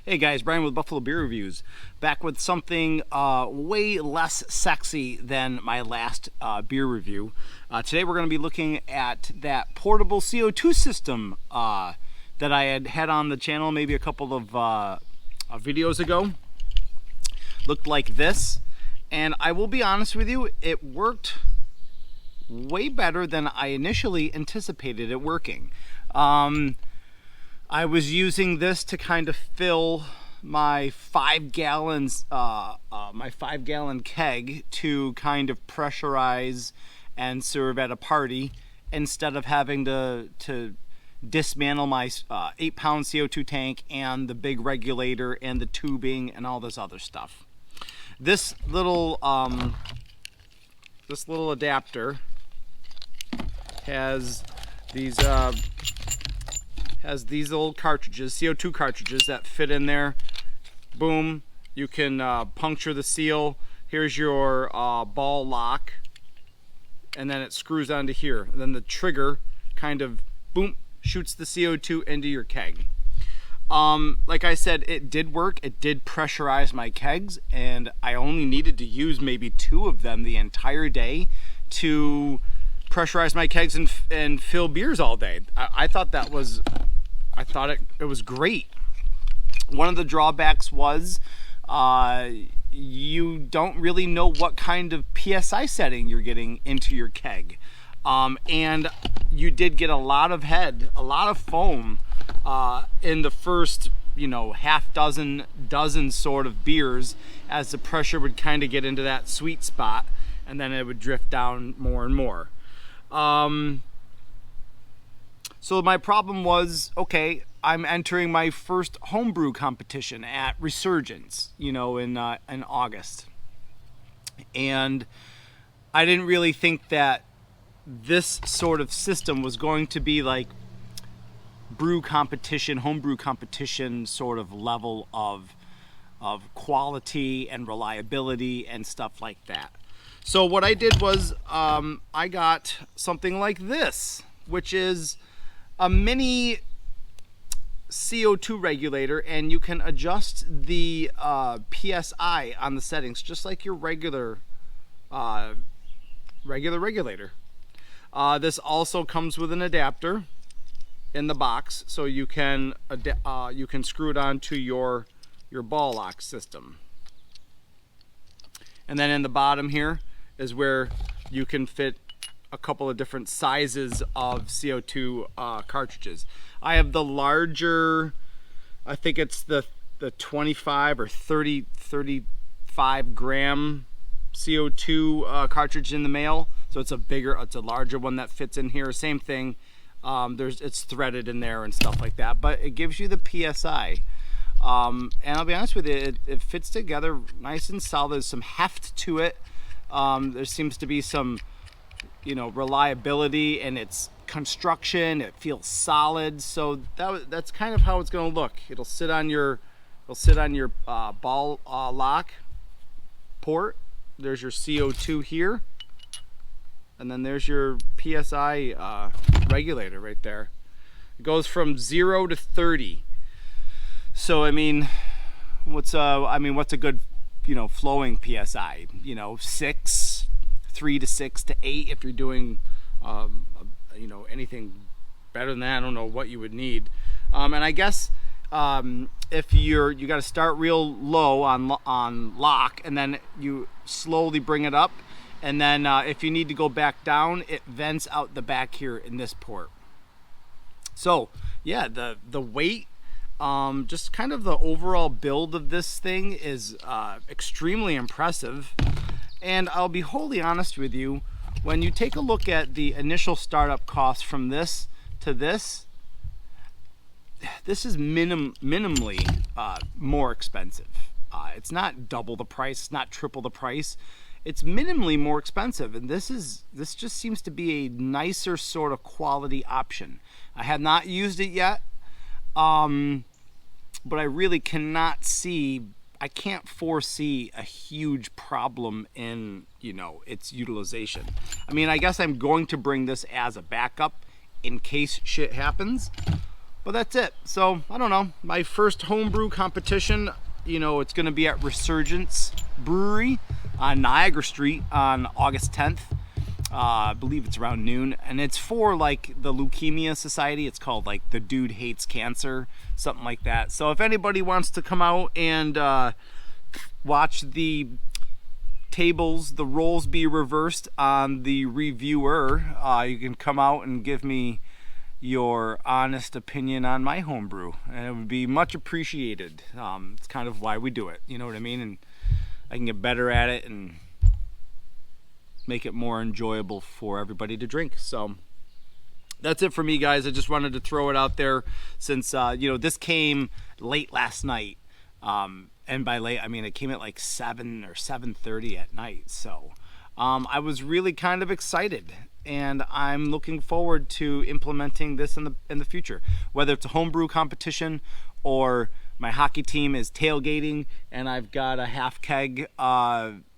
Hey guys, Brian with Buffalo Beer Reviews, back with something way less sexy than my last beer review. Today we're going to be looking at that portable CO2 system that I had on the channel maybe a couple of videos ago. Looked like this, and I will be honest with you, it worked way better than I initially anticipated it working. I was using this to kind of fill my 5 gallons, my 5-gallon keg to kind of pressurize and serve at a party instead of having to dismantle my 8-pound CO2 tank and the big regulator and the tubing and all this other stuff. This little adapter has these old cartridges, CO2 cartridges that fit in there. Boom, you can puncture the seal. Here's your ball lock, and then it screws onto here. And then the trigger kind of, boom, shoots the CO2 into your keg. Like I said, it did work. It did pressurize my kegs, and I only needed to use maybe 2 of them the entire day to pressurize my kegs and fill beers all day. I thought that was, it was great. One of the drawbacks was you don't really know what kind of PSI setting you're getting into your keg. And you did get a lot of head, a lot of foam in the first, half dozen sort of beers, as the pressure would kind of get into that sweet spot, and then it would drift down more and more. So my problem was, okay, I'm entering my first homebrew competition at Resurgence, in August. And I didn't really think that this sort of system was going to be like homebrew competition sort of level of quality and reliability and stuff like that. So what I did was I got something like this, which is a mini CO2 regulator, and you can adjust the PSI on the settings just like your regular regulator. This also comes with an adapter in the box, so you can screw it onto your ball lock system. And then in the bottom here is where you can fit a couple of different sizes of CO2 cartridges. I have the larger, I think it's the 25 or 35 gram CO2 cartridge in the mail. So it's a larger one that fits in here. Same thing. It's threaded in there and stuff like that, but it gives you the PSI. And I'll be honest with you, it fits together nice and solid. There's some heft to it. There seems to be some, reliability in its construction. It feels solid. So that's kind of how it's going to look. It'll sit on your ball lock port. There's your CO2 here, and then there's your PSI regulator right there. It goes from 0 to 30. So what's a good flowing PSI? 6, 3 to 6 to 8 if you're doing anything better than that. I don't know what you would need. And I guess if you got to start real low on lock, and then you slowly bring it up, and then if you need to go back down, it vents out the back here in this port. So yeah, the weight, just kind of the overall build of this thing is extremely impressive. And I'll be wholly honest with you, when you take a look at the initial startup cost from this to this is minimally more expensive. It's not double the price, it's not triple the price. It's minimally more expensive, and this just seems to be a nicer sort of quality option. I have not used it yet, but I really cannot see, I can't foresee a huge problem in, its utilization. I guess I'm going to bring this as a backup in case shit happens, But that's it. So I don't know, my first homebrew competition, you know, it's gonna be at Resurgence Brewery on Niagara Street on August 10th. I believe it's around noon, and it's for like the Leukemia Society. It's called like The Dude Hates Cancer, something like that. So if anybody wants to come out and watch the tables, the roles be reversed on the reviewer, you can come out and give me your honest opinion on my homebrew, and it would be much appreciated. It's kind of why we do it, you know what I mean? And I can get better at it and make it more enjoyable for everybody to drink. So that's it for me, guys. I just wanted to throw it out there since you know, this came late last night, and by late I mean it came at like 7 or 7:30 at night. So I was really kind of excited, and I'm looking forward to implementing this in the future, whether it's a homebrew competition or my hockey team is tailgating and I've got a half keg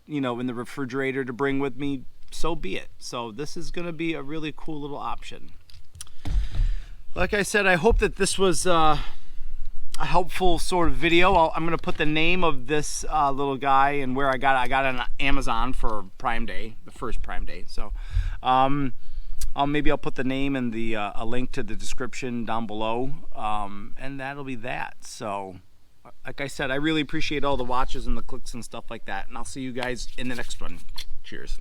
you know, in the refrigerator to bring with me, so be it. So this is gonna be a really cool little option. Like I said, I hope that this was a helpful sort of video. I'm gonna put the name of this little guy and where I got it. I got it on Amazon for Prime Day, the first Prime Day. So maybe I'll put the name and a link to the description down below, and that'll be that. So like I said, I really appreciate all the watches and the clicks and stuff like that, and I'll see you guys in the next one. Cheers.